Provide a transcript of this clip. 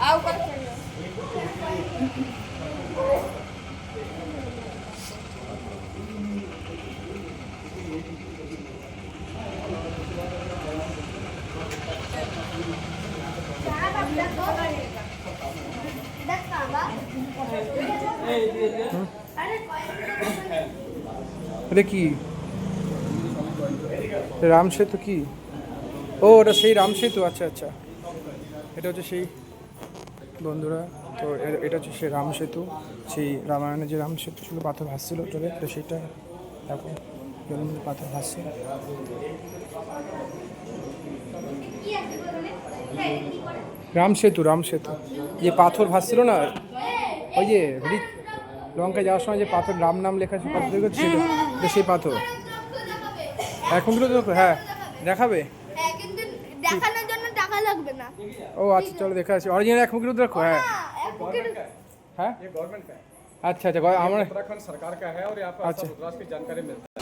आओ कर चलो এটা কি রাম সেতু কি? ও ওটা সেই রাম সেতু, আচ্ছা আচ্ছা। এটা হচ্ছে সেই বন্ধুরা, তো এটা হচ্ছে সেই রাম সেতু, সেই রামায়ণে যে রাম সেতু ছিল, পাথর ভাসছিল জলে, তো সেটা দেখো জলের মধ্যে পাথর ভাসছে। রাম সেতু, রাম সেতু, যে পাথর ভাসছিল না, ওই যে লঙ্কা যাওয়ার সময় যে পাথর রাম নাম লেখা আছে পাথর দেখো, সেটা সেই পাথর। এখন কিন্তু দেখো, হ্যাঁ দেখাবে, হ্যাঁ কিন্তু দেখানোর জন্য টাকা লাগবে না। ও আচ্ছা চলো দেখা আছে, অরিজিনাল এক মুখ দেখো। হ্যাঁ হ্যাঁ ये गवर्नमेंट का है, আচ্ছা আচ্ছা আমার उत्तराखंड सरकार का है और यहाँ पर अच्छा। रुद्राक्ष की जानकारी मिलती है।